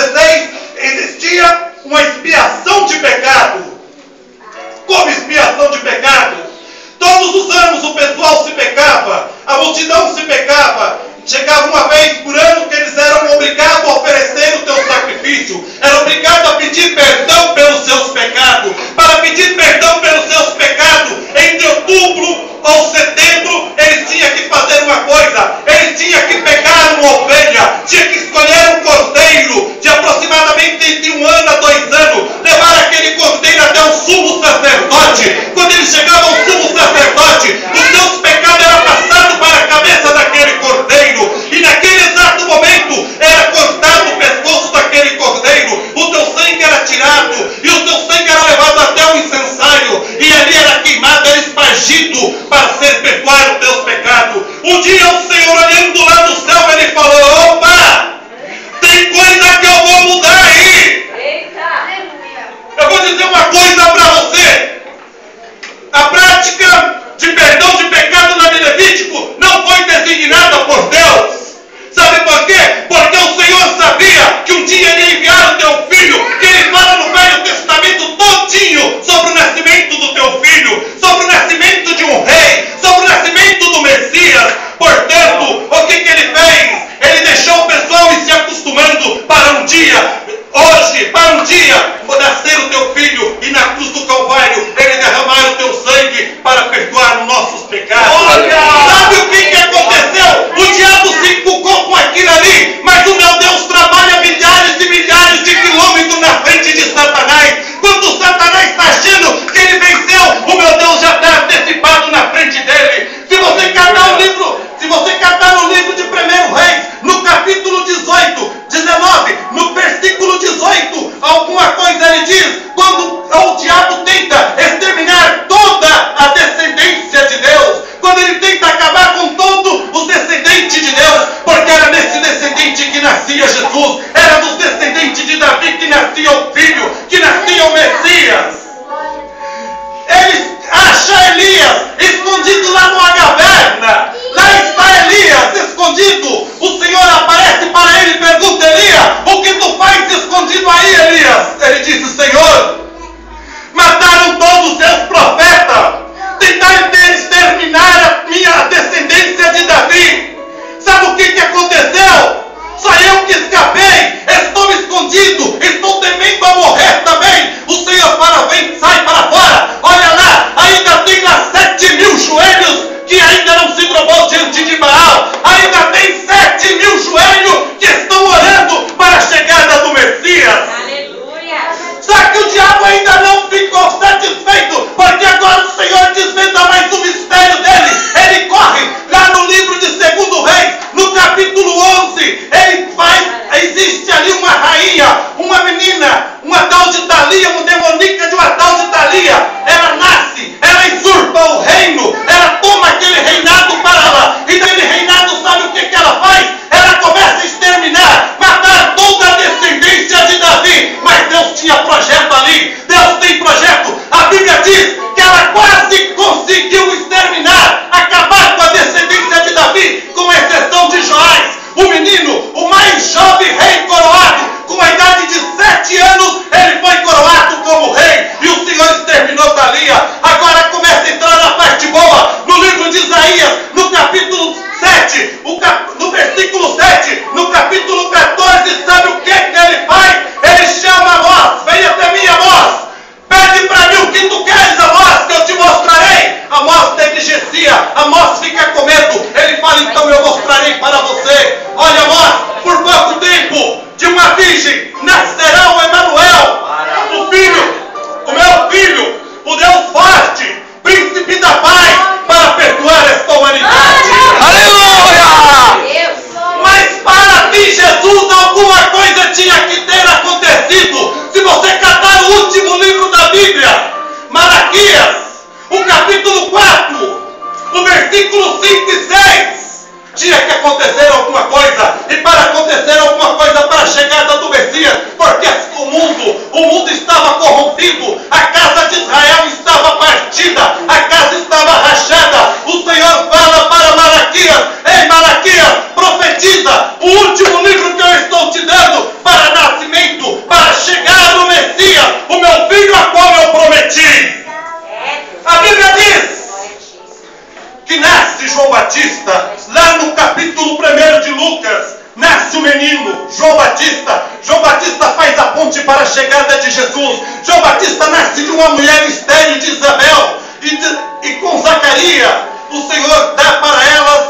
16, existia uma expiação de pecado. Como expiação de pecado? Todos os anos o pessoal se pecava, a multidão se pecava. Chegava uma vez por ano que eles eram obrigados a oferecer o teu sacrifício, eram obrigados a pedir perdão pelos seus pecados. Para pedir perdão pelos seus pecados, entre outubro ou setembro, eles tinham que fazer uma coisa: eles tinham que pegar uma ovelha, tinham que escolher um cordeiro de aproximadamente entre 1 ano a 2 anos, levar aquele cordeiro até o sumo sacerdote. Quando ele chegava ao sumo sacerdote, os seus pecados eram passados para a cabeça daquele cordeiro, e naquele exato momento era cortado o pescoço daquele cordeiro, o teu sangue era tirado e o teu sangue era levado até o incensário, e ali era queimado, era espargido para ser perdoado os teus pecados. Um dia o Senhor, olhando lá do céu, ele falou: opa, tem coisa que eu vou mudar aí. Eu vou dizer uma coisa para você: a prática de perdão de pecado na Levítico não foi designada por Deus. Sabe por quê? Porque o Senhor sabia que um dia ele ia enviar o teu filho, que ele fala no Velho Testamento todinho sobre o nascimento do teu filho, sobre o nascimento de um rei, sobre o nascimento do Messias. Portanto, o que ele fez? Ele deixou o pessoal ir se acostumando para um dia, hoje, para um dia, nascer o teu filho, e na cruz do Calvário ele derramar o teu sangue para perdoar os nossos pecados. Sabe o que aconteceu? O diabo se encucou com aquilo ali, mas o meu Deus trabalha milhares e milhares de quilômetros na frente de Satanás. Quando Satanás está achando que ele venceu, o meu Deus já está antecipado na frente dele. Se você catar no livro de 1 Reis, no capítulo 19, no versículo 18, alguma coisa ele diz: quando o diabo tenta exterminar toda a descendência de Deus, quando ele tenta acabar com todos os descendentes de Deus, porque era nesse descendente que nascia Jesus, era dos descendentes de Davi que nascia o Filho, que nascia o Messias. Ele acha Elias escondido lá numa caverna. Lá está Elias escondido. O Senhor aparece para ele e pergunta: Elias, o que tu faz escondido aí, Elias? Ele disse: Senhor, mataram todos os seus profetas, tentaram exterminar a minha descendência de Davi. Sabe o que aconteceu? Só eu que escapei, estou escondido, estou temendo a morrer também. O Senhor fala: vem, sai para fora. Olha lá, ainda tem lá 7.000 joelhos que ainda não se dobrou diante de Baal. Ainda tem 7.000 joelhos que estão orando para a chegada do Messias. Aleluia. Só que o diabo ainda não ficou satisfeito, porque agora o Senhor desvenda mais o mistério dele. Ele corre lá no livro de 2 Reis, no capítulo 11. Existe ali uma rainha, uma menina, uma tal de Thalia, uma demonica de uma tal de Thalia. Ela nasce, ela usurpa o reino, ela toma aquele reinado para ela. E daquele reinado, sabe o que ela faz? Ela começa a exterminar, matar toda a descendência de Davi. Mas Deus tinha projeto ali, Deus tem projeto. A Bíblia diz que ela quase conseguiu exterminar, acabar com a descendência de Davi, com exceção de Joás, o menino, o mais jovem rei coroado. Com a idade de 7 anos, ele foi coroado como rei, e o Senhor exterminou Thalia. Agora começa a entrar na parte boa, no livro de Isaías, no capítulo 7, no versículo 7, no capítulo 14, sabe o que ele faz? Ele chama Amós: vem até mim, Amós, pede para mim o que tu queres, Amós, que eu te mostrarei. Amós negligencia, Amós fica com medo. Ele fala: então eu mostrarei para você. Olha, Amós, por pouco tempo, de uma virgem nascerá o Emanuel, o meu filho, o Deus forte, príncipe da paz, para perdoar esta humanidade. Aleluia! Mas para ti, Jesus, alguma coisa tinha que ter acontecido. Se você catar o último livro da Bíblia, Malaquias, o capítulo 4, o versículo 5 e 6, tinha que acontecer Batista, o último livro que eu estou te dando para nascimento, para chegar no Messias, o meu filho a qual eu prometi. A Bíblia diz que nasce João Batista, lá no capítulo 1 de Lucas, nasce o menino, João Batista. João Batista faz a ponte para a chegada de Jesus. João Batista nasce de uma mulher estéril de Isabel, e com Zacarias, o Senhor dá para elas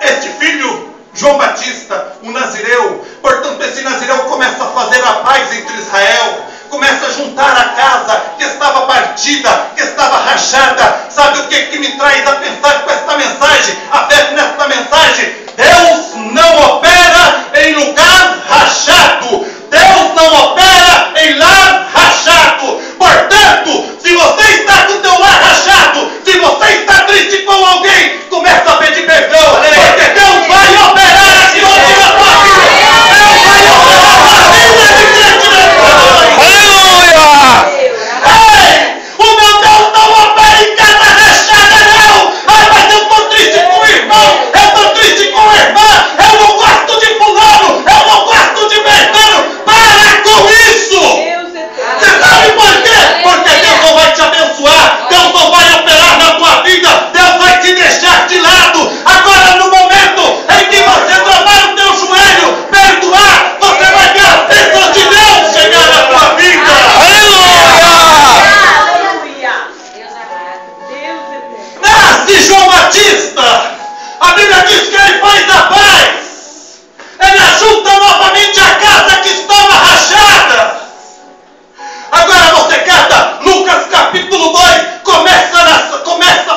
este filho, João Batista, um nazireu. Portanto, esse nazireu começa a fazer a paz entre Israel, começa a juntar a casa que estava partida, que estava rachada. Sabe o que me traz a pensar com esta mensagem? A fé nesta mensagem: Deus não opera em lugar rachado. Deus não opera em lar rachado. Portanto, se você está com o teu lar rachado, se você está triste com alguém, começa a pedir perdão, porque Deus vai operar aqui hoje na tua vida. Deus vai operar a tua vida de frente na tua vida. Aleluia! Ei, o meu Deus não opera em casa rachada, não. Ai, mas eu estou triste com o irmão, eu estou triste com a irmã, eu não gosto de fulano, eu não gosto de Bertano. Para com isso! Você sabe por quê? Porque Deus não vai te abençoar, Deus não vai operar na tua vida, Deus vai te deixar de lado. Agora, no momento em que você dobrar o teu joelho, perdoar, você vai ver a bênção de Deus chegar na tua vida. Aleluia! Nasce João Batista. A Bíblia diz que ele faz a paz. Ele ajunta novamente a casa que estava rachada. Agora você cata Lucas capítulo 2, começa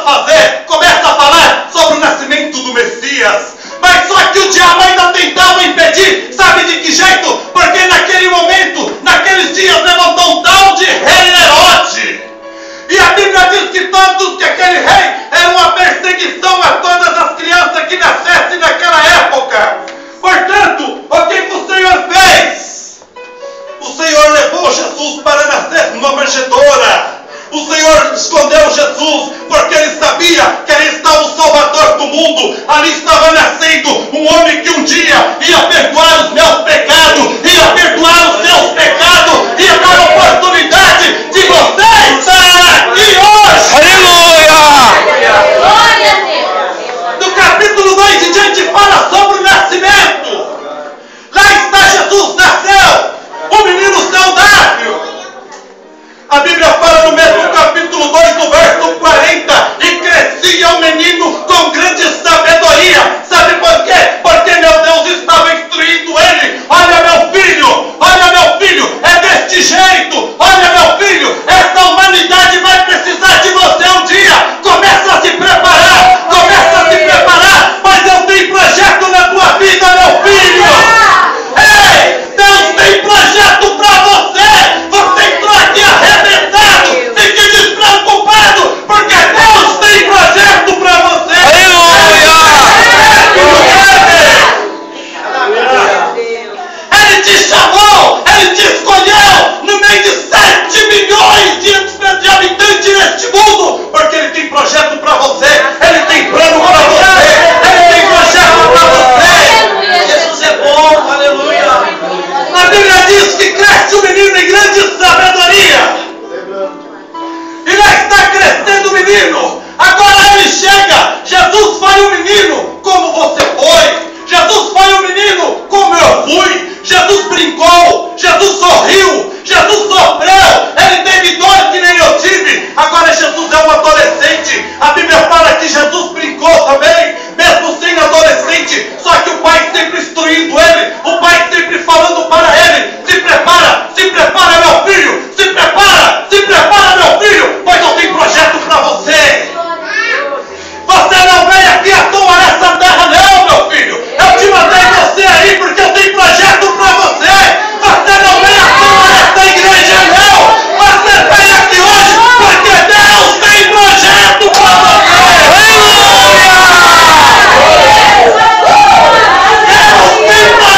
a falar sobre o nascimento do Messias. Mas só que o diabo ainda tentava impedir. Sabe de que jeito? Porque naquele momento, naqueles dias, levantou um tal de rei Herodes. E a Bíblia diz que aquele rei era uma perseguição a todas as crianças que nascessem naquela época. Portanto, o que o Senhor fez? O Senhor levou Jesus para nascer numa manjedoura. O Senhor escondeu Jesus porque Ele sabia que ali estava o Salvador do mundo. Ali estava nascendo um homem que um dia ia perdoar os meus pecados, ia perdoar os seus pecados, ia dar a oportunidade de você estar aqui hoje. Aleluia! Glória a Deus! No capítulo 2 em diante fala sobre o nascimento. Lá está Jesus, nasceu o menino saudável. A Bíblia fala no mesmo capítulo 2, no verso 40, e crescia o menino com grande sabedoria. Sabe por quê? Porque meu Deus estava instruindo ele. Olha meu filho, é deste jeito. Olha meu filho, essa humanidade vai precisar de você um dia. Começa a se preparar, mas eu tenho projeto na tua vida, meu filho. Ei, Deus tem projeto para você. Você entrou aqui arrebentado. Fique despreocupado, porque Deus tem projeto para você. Ele te chamou, Ele te escolheu no meio de 7 milhões de habitantes neste mundo, porque Ele tem projeto para você. Ele tem plano para você. Ele tem projeto para você. Jesus é bom, aleluia. A Bíblia diz que cresce o menino em grande sabedoria. E lá está crescendo o menino. Agora ele chega. Jesus foi o menino como você foi. Jesus foi o menino como eu fui. Jesus brincou. Jesus sorriu. Jesus sofreu. Ele teve dor que nem eu tive. Agora Jesus é um adolescente. A Bíblia fala que Jesus brincou também, mesmo sendo adolescente. Só que o pai sempre instruindo ele. O pai sempre falando para ele: se prepara meu filho. Se prepara meu filho, pois eu tenho projeto para você. Você não veio aqui à toa nessa terra não, meu filho. Eu te mandei você aí porque eu tenho projeto para você. Você não veio à toa nessa igreja não. Você veio aqui hoje porque Deus tem projeto para você. Deus tem projeto.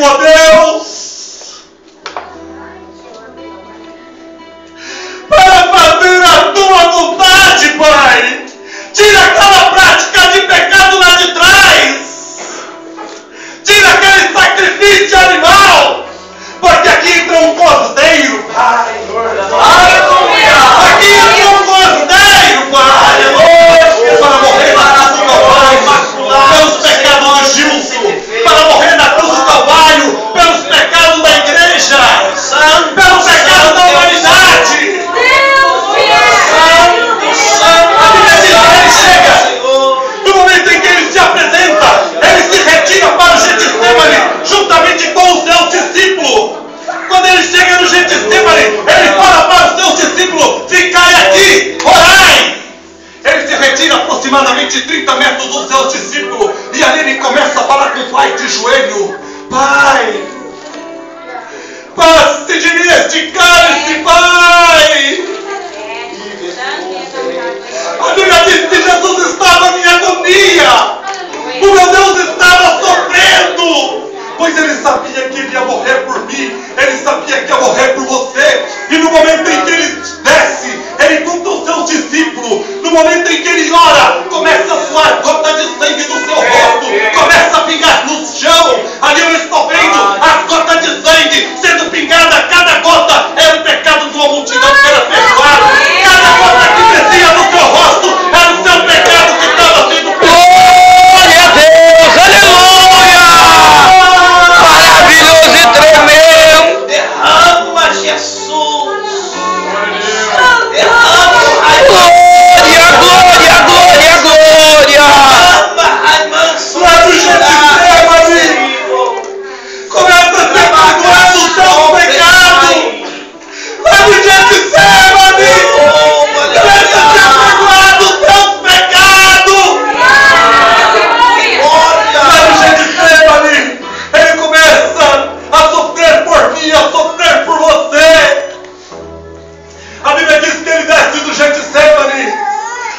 veio, ó Deus, para fazer a tua vontade, Pai. Tira aquela prática de pecado lá de trás. Tira aquele sacrifício animal. Porque aqui entra um cordeiro, Pai. Aleluia! Aqui entra um cordeiro, Pai. Para morrer na cruz do Calvário pelos pecados de Gilson. Para morrer na cruz do Calvário pelos pecados da igreja. Pelo pecado da humanidade. A Bíblia diz que ele chega. No momento em que ele se apresenta, ele se retira para o Getsemane, juntamente com os seus discípulos. Quando ele chega no Getsemane, ele fala para os seus discípulos: ficai aqui, orai. Ele se retira aproximadamente 30 metros dos seus discípulos, e ali ele começa a falar com o Pai de joelho: Pai, passe de mim este cálice, Pai. A Bíblia diz que Jesus estava em agonia. O meu Deus estava sofrendo, pois ele sabia que ele ia morrer por mim. Ele sabia que ia morrer por você. E no momento em que ele desce, ele junta os seus discípulos. No momento em que ele ora, começa a suar gota de sangue do seu rosto, começa a pingar no chão. Ali eu estou vendo as gotas de sangue sendo pingadas. Cada gota era o pecado de uma multidão que era perdoado. Cada gota que descia no seu rosto era o seu pecado que estava sendo perdoado. Glória a Deus, aleluia! Maravilhoso e tremendo! Derrama, Jesus! Glória, glória, glória, glória! Lá do Getsemane, começa a ser perdoado os seus pecados. Lá do Getsemane, começa a ser perdoado os seus pecados. Lá do Getsemane, ele começa a sofrer por mim, a sofrer por você. A Bíblia diz que ele desce do Getsemane.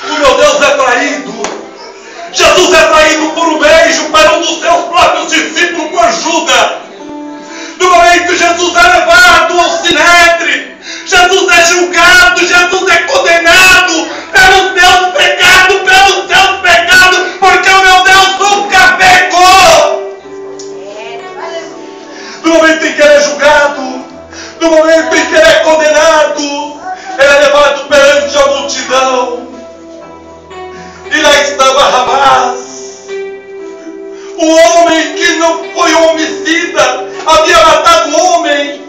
O meu Deus é traído. Jesus é traído por um beijo para um dos seus próprios discípulos, por Judas. No momento Jesus é levado ao sinédrio, Jesus é julgado, Jesus é condenado pelos seus pecados, porque o meu Deus nunca pecou. No momento em que ele é julgado, no momento em que ele é condenado, ele é levado perante a multidão. E lá está Barrabás, o homem que não foi homicida, havia matado um homem,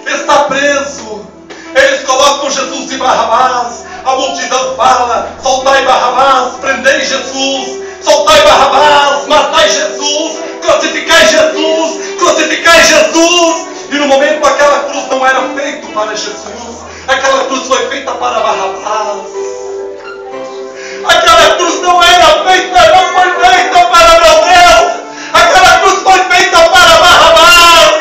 está preso. Eles colocam Jesus e Barrabás. A multidão fala: soltai Barrabás, prendei Jesus. Soltai Barrabás, matai Jesus, crucificai Jesus, crucificai Jesus. E no momento aquela cruz não era feita para Jesus, aquela cruz foi feita para Barrabás. Aquela cruz não era feita, não foi feita para meu Deus. Aquela cruz foi feita para Barrabás.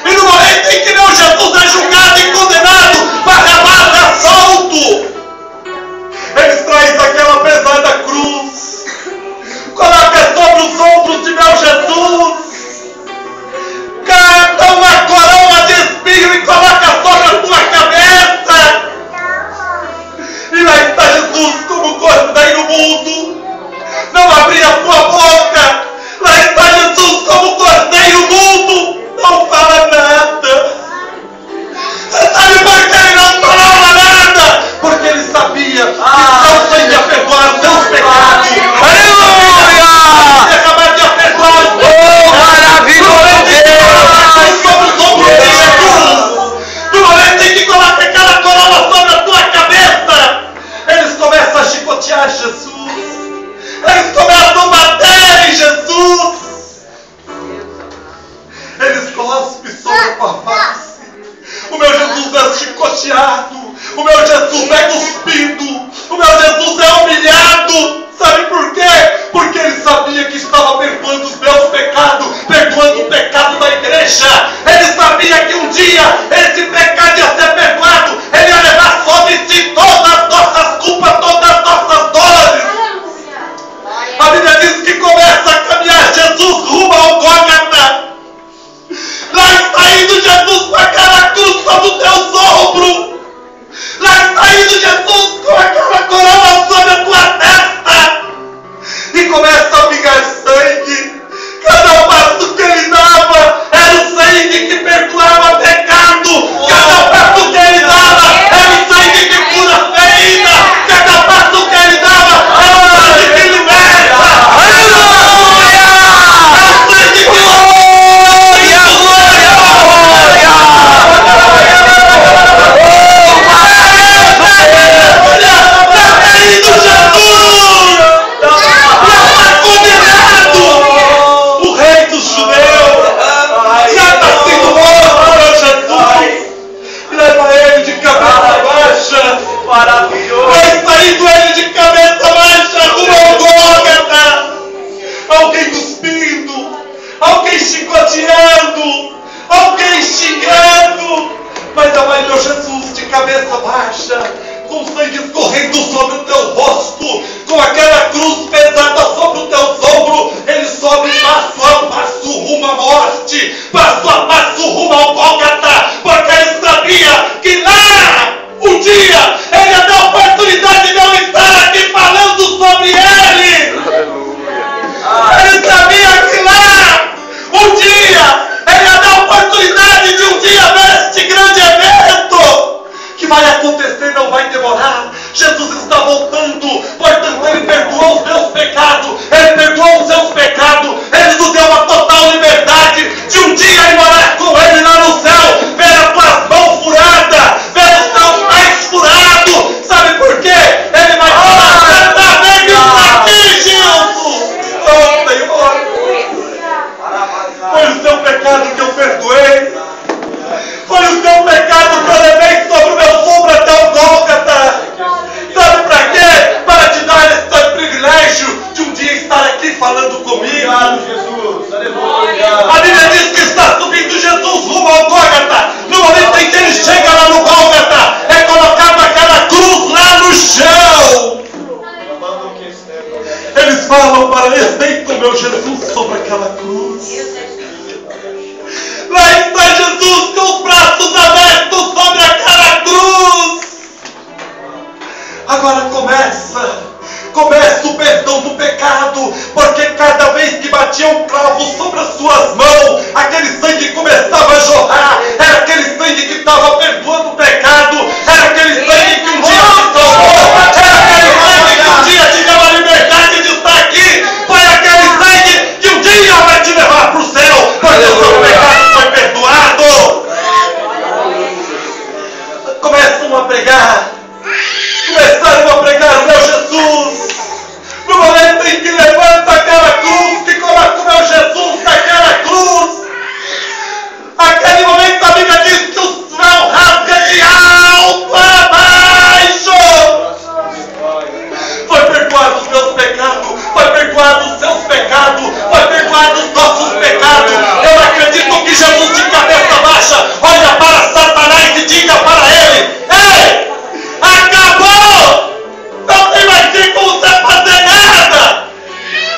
E no momento em que meu Jesus é julgado e condenado, Barrabás é solto. Eles trazem aquela pesada cruz, coloca sobre os ombros de meu Jesus, canta uma coroa de espinho e coloca sobre a tua cabeça. E lá está Jesus como cordeiro mudo, não abria a sua boca. Lá está Jesus como cordeiro mudo, não fala nada. Você sabe por que ele não falava nada? Porque ele sabia que Deus ia perdoar os seus pecados. Aleluia! Ele acabou de perdoar os seus Oh, maravilhoso Deus! sobre os ombros de Jesus. No momento em que coloca aquela coroa sobre a tua cabeça, eles começam a chicotear Jesus. Eles começam a bater em Jesus. Eles cospem sobre a tua face. O meu Jesus é chicoteado. O meu Jesus é cuspido. O meu Jesus é humilhado. Sabe por quê? Porque ele sabia que estava perdoando os meus pecados, perdoando o pecado da igreja. Ele sabia que um dia esse pecado ia ser perdoado. Ele ia levar sobre si todas as nossas culpas, todas as nossas dores. A Bíblia diz que começa a caminhar Jesus rumo ao Gólgota. saindo, Jesus, com aquela coroa sobre a tua testa. E começa a pingar sangue. Cada passo que ele dava era o sangue que perdoava pecado. Cada passo que ele dava era o sangue que cura ferida. Cada passo que ele dava era o sangue que liberta. Aleluia! É o sangue que Glória, glória, glória! o rei dos judeus já está sendo morto para Jesus. Leva ele de cabeça baixa. Maravilhoso. Vai saindo ele de cabeça baixa rumo ao Gólgota. Alguém cuspindo, alguém chicoteando, alguém xingando. Mas vai meu Jesus de cabeça baixa, com sangue escorrendo sobre o teu rosto, com aquela cruz pesada sobre o teu ombro. Ele sobe passo a passo rumo à morte, passo a passo rumo ao Gólgota, porque ele sabia que lá, um dia, ele ia dar a oportunidade de eu estar aqui falando sobre ele. Ele sabia que lá, um dia, ele ia dar a oportunidade de um dia ver este grande evento que vai acontecer, não vai demorar. Jesus está voltando, portanto ele perdoou os meus pecados, ele perdoou os seus pecados, ele nos deu uma total liberdade de um dia ir morar com ele lá no céu, ver as tuas mãos furadas, ver os teus pés furados. Sabe por quê? Ele vai falar, tá vendo isso aqui, Gilson? Oh, Senhor, foi o seu pecado que eu perdoei, foi o seu pecado que eu levei sobre o meu ombro até o Gólgota. Sabe para quê? Para te dar esse privilégio de um dia estar aqui falando comigo. Obrigado, Jesus. Aleluia. A Bíblia diz que está subindo Jesus rumo ao Gólgota. No momento em que ele chega lá no Gólgota, é colocada aquela cruz lá no chão. Eles falam para ele, deita o meu Jesus sobre aquela cruz. Lá está Jesus com os braços abertos sobre aquela cruz. Agora começa o perdão do pecado, porque cada vez que batia um clavo sobre as suas mãos, aquele sangue começava a jorrar. Era aquele sangue que estava perdoando o pecado, era aquele sangue que um dia te salvou, era aquele sangue que um dia te deu a liberdade de estar aqui, foi aquele sangue que um dia vai te levar para o céu, porque o seu pecado foi perdoado. Começaram a pregar o meu Jesus. No momento em que levanta aquela cruz, que coloca o meu Jesus naquela cruz, aquele momento a Bíblia diz que o céu rasga de alto a baixo. Foi perdoado os meus pecados, foi perdoado os seus pecados, foi perdoado os nossos pecados. Eu acredito que Jesus de cabeça baixa olha para Satanás e diga para ele: ei, acabou! Não tem mais jeito como você fazer nada!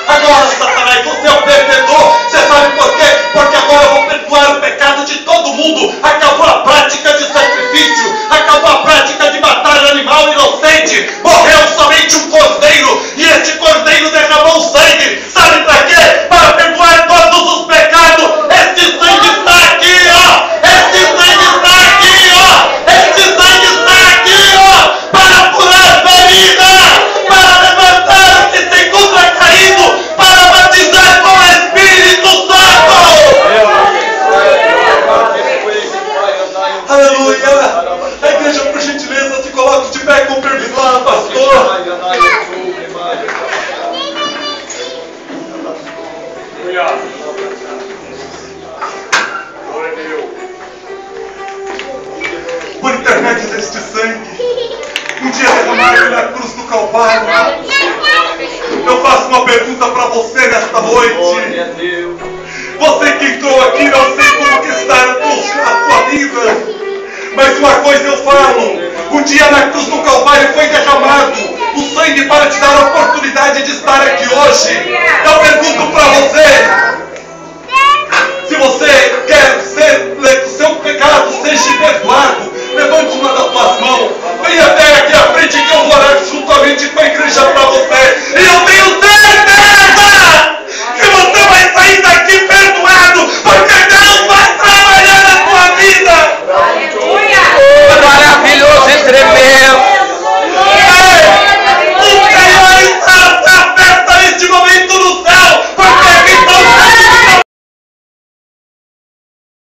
Agora, Satanás, você é o perdedor. Você sabe por quê? Porque agora eu vou perdoar o pecado de todo mundo. Acabou a prática de sacrifício, acabou a prática de matar animal inocente. Morreu somente um cordeiro, e este cordeiro derramou sangue. Sabe para quê? Para perdoar todos os pecados. Este sangue está aqui, ó. Este sangue está aqui, ó. Este sangue está aqui, ó. Para curar ferida, para levantar o que se encontra caído, para batizar com o Espírito Santo. Aleluia. A igreja, por gentileza, se coloque de pé com permissão, pastor. Por intermédio deste sangue, um dia derramado na cruz do Calvário, eu faço uma pergunta para você nesta noite. Você que entrou aqui, não sei como que está a sua vida, mas uma coisa eu falo: um dia na cruz do Calvário foi derramado o sangue para te dar a oportunidade de estar aqui hoje. Eu pergunto para você: se você quer que o seu pecado seja